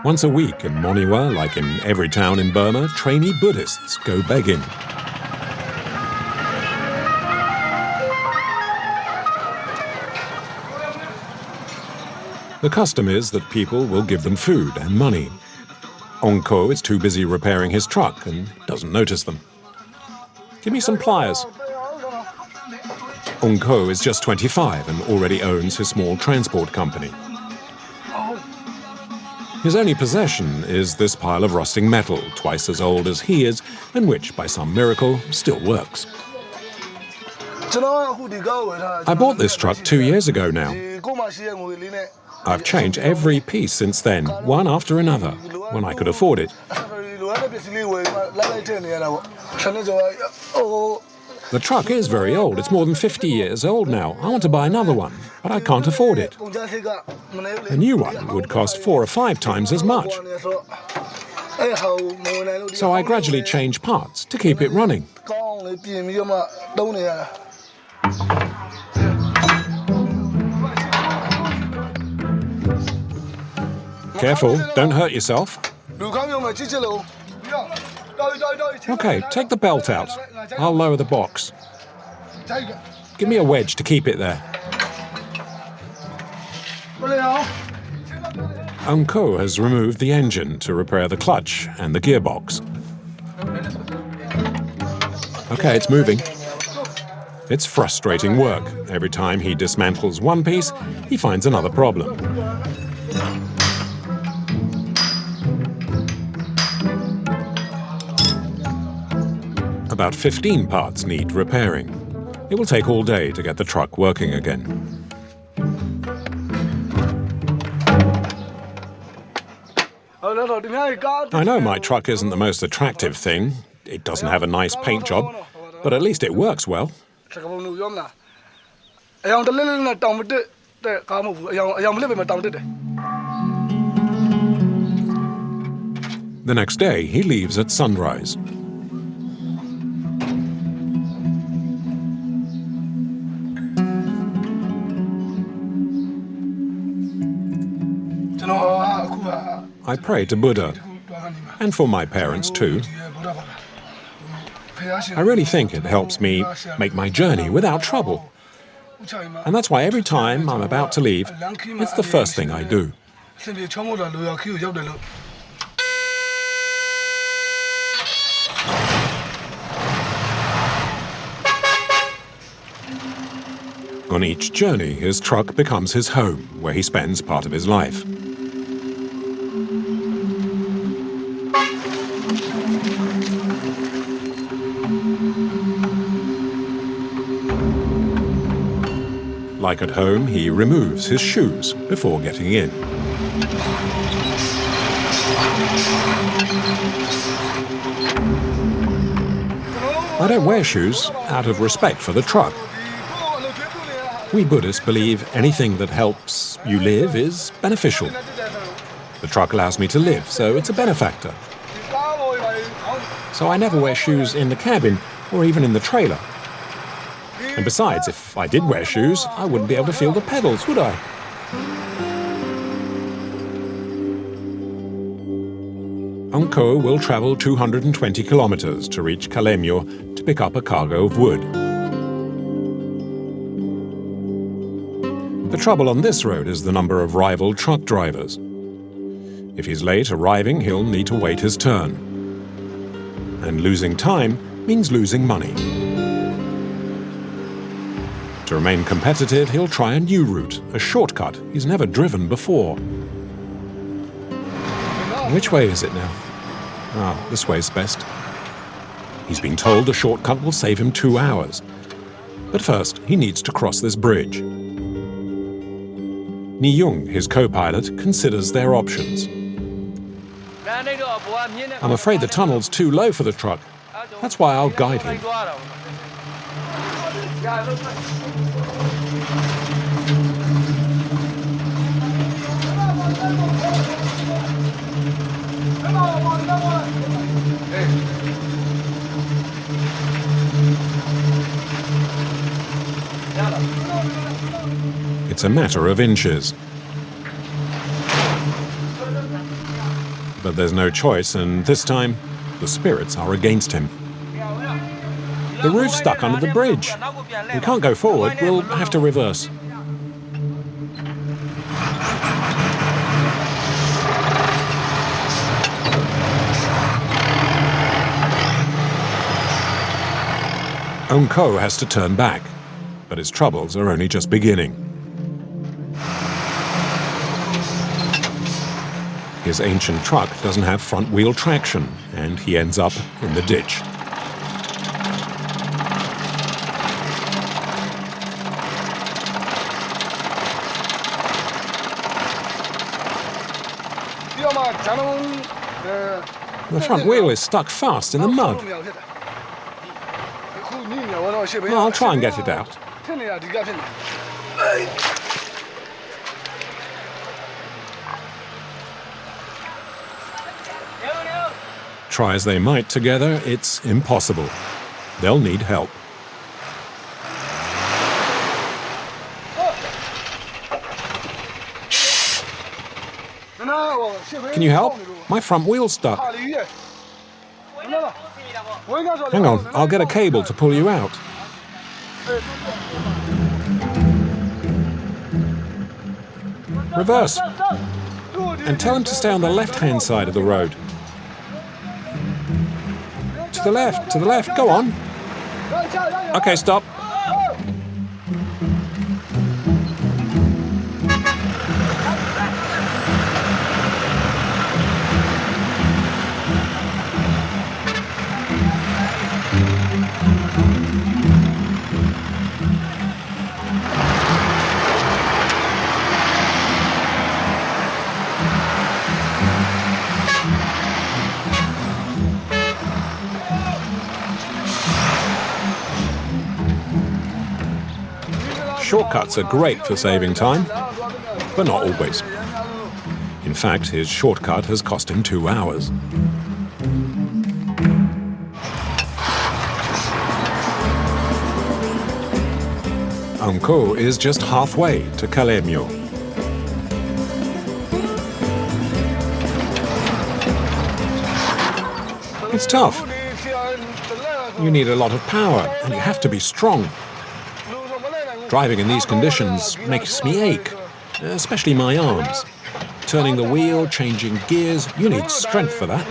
Once a week in Moniwa, like in every town in Burma, trainee Buddhists go begging. The custom is that people will give them food and money. Onko is too busy repairing his truck and doesn't notice them. Give me some pliers. Onko is just 25 and already owns his small transport company. His only possession is this pile of rusting metal, twice as old as he is, and which, by some miracle, still works. I bought this truck 2 years ago now. I've changed every piece since then, one after another, when I could afford it. The truck is very old. It's more than 50 years old now. I want to buy another one, but I can't afford it. A new one would cost 4 or 5 times as much. So I gradually change parts to keep it running. Careful, don't hurt yourself. Okay, take the belt out. I'll lower the box. Give me a wedge to keep it there. Unko has removed the engine to repair the clutch and the gearbox. Okay, it's moving. It's frustrating work. Every time he dismantles one piece, he finds another problem. About 15 parts need repairing. It will take all day to get the truck working again. I know my truck isn't the most attractive thing. It doesn't have a nice paint job, but at least it works well. The next day, he leaves at sunrise. I pray to Buddha, and for my parents too. I really think it helps me make my journey without trouble. And that's why every time I'm about to leave, it's the first thing I do. On each journey, his truck becomes his home, where he spends part of his life. Like at home, he removes his shoes before getting in. I don't wear shoes out of respect for the truck. We Buddhists believe anything that helps you live is beneficial. The truck allows me to live, so it's a benefactor. So I never wear shoes in the cabin or even in the trailer. And besides, if I did wear shoes, I wouldn't be able to feel the pedals, would I? Unko will travel 220 kilometers to reach Kalemyo to pick up a cargo of wood. The trouble on this road is the number of rival truck drivers. If he's late arriving, he'll need to wait his turn. And losing time means losing money. To remain competitive, he'll try a new route, a shortcut he's never driven before. Which way is it now? Ah, this way's best. He's been told the shortcut will save him 2 hours. But first, he needs to cross this bridge. Ni-Yung, his co-pilot, considers their options. I'm afraid the tunnel's too low for the truck. That's why I'll guide him. It's a matter of inches. But there's no choice, and this time, the spirits are against him. The roof's stuck under the bridge. We can't go forward, we'll have to reverse. Onko has to turn back, but his troubles are only just beginning. His ancient truck doesn't have front-wheel traction, and he ends up in the ditch. The front wheel is stuck fast in the mud. Well, I'll try and get it out. Try as they might together, it's impossible. They'll need help. Can you help? My front wheel's stuck. Hang on, I'll get a cable to pull you out. Reverse. And tell him to stay on the left-hand side of the road. To the left, go on. Okay, stop. Shortcuts are great for saving time, but not always. In fact, his shortcut has cost him 2 hours. Onko is just halfway to Kalemio. It's tough. You need a lot of power, and you have to be strong. Driving in these conditions makes me ache, especially my arms. Turning the wheel, changing gears, you need strength for that.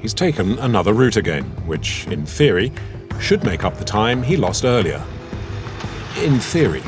He's taken another route again, which, in theory, should make up the time he lost earlier. In theory.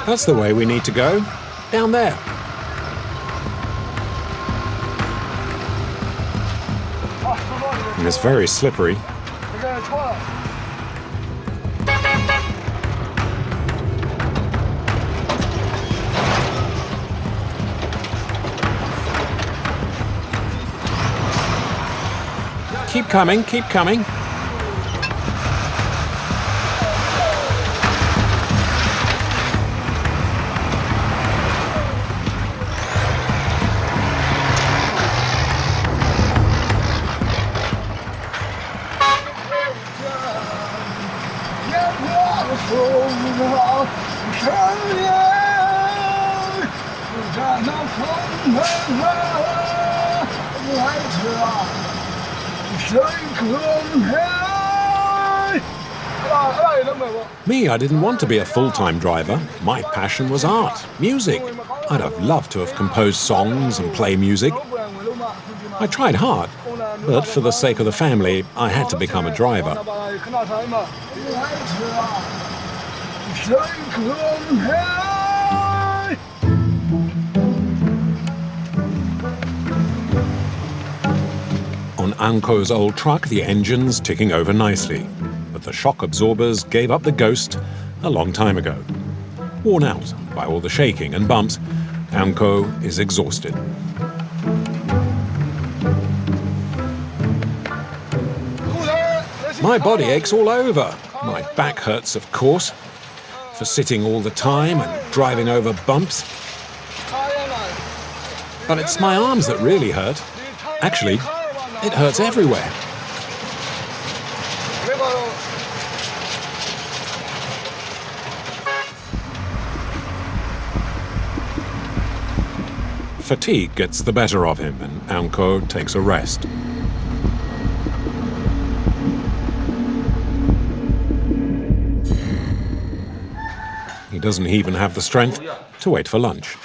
That's the way we need to go. Down there. And it's very slippery. Keep coming, keep coming. Me, I didn't want to be a full-time driver. My passion was art, music. I'd have loved to have composed songs and play music. I tried hard, but for the sake of the family, I had to become a driver. On Onko's old truck, the engine's ticking over nicely, but the shock absorbers gave up the ghost a long time ago. Worn out by all the shaking and bumps, Onko is exhausted. My body aches all over. My back hurts, of course, for sitting all the time and driving over bumps. But it's my arms that really hurt. Actually, it hurts everywhere. Fatigue gets the better of him and Anko takes a rest. He doesn't even have the strength to wait for lunch.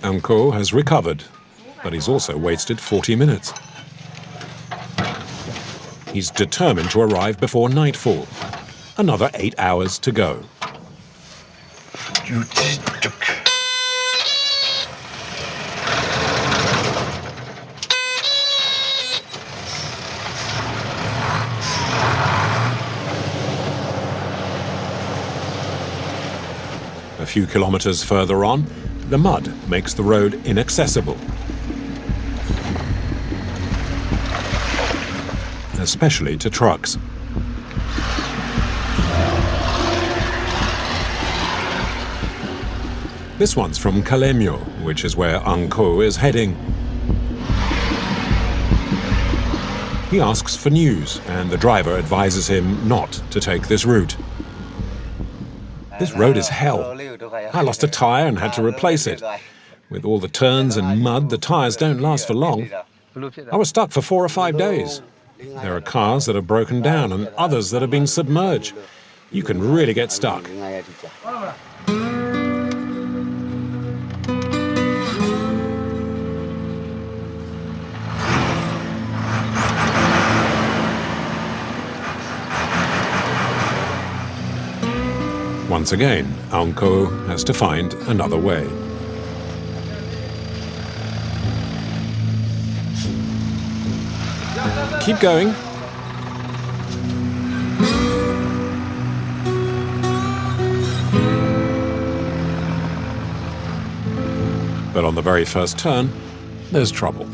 Anko has recovered, but he's also wasted 40 minutes. He's determined to arrive before nightfall. Another 8 hours to go. A few kilometers further on, the mud makes the road inaccessible, especially to trucks. This one's from Kilometer, which is where Anko is heading. He asks for news, and the driver advises him not to take this route. This road is hell. I lost a tire and had to replace it. With all the turns and mud, the tires don't last for long. I was stuck for 4 or 5 days. There are cars that have broken down and others that have been submerged. You can really get stuck. Once again, Anko has to find another way. Keep going. But on the very first turn, there's trouble.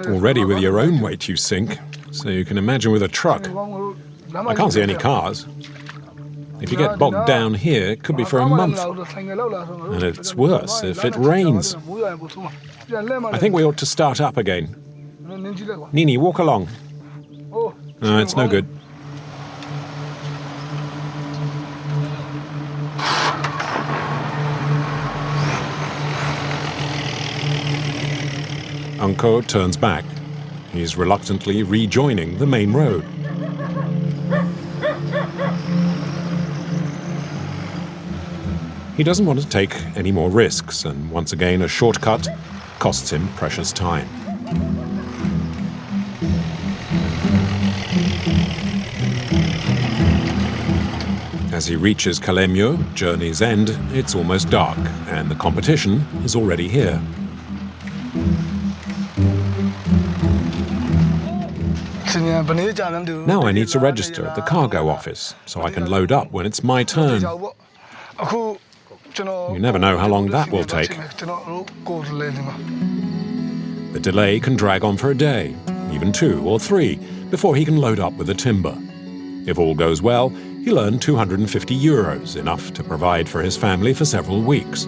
Already with your own weight you sink, so you can imagine with a truck. I can't see any cars. If you get bogged down here, it could be for a month. And it's worse if it rains. I think we ought to start up again. Nini, walk along. No, it's no good. Anko turns back. He's reluctantly rejoining the main road. He doesn't want to take any more risks, and once again a shortcut costs him precious time. As he reaches Kilometer, journey's end, it's almost dark, and the competition is already here. Now I need to register at the cargo office, so I can load up when it's my turn. You never know how long that will take. The delay can drag on for a day, even 2 or 3, before he can load up with the timber. If all goes well, he'll earn €250, enough to provide for his family for several weeks.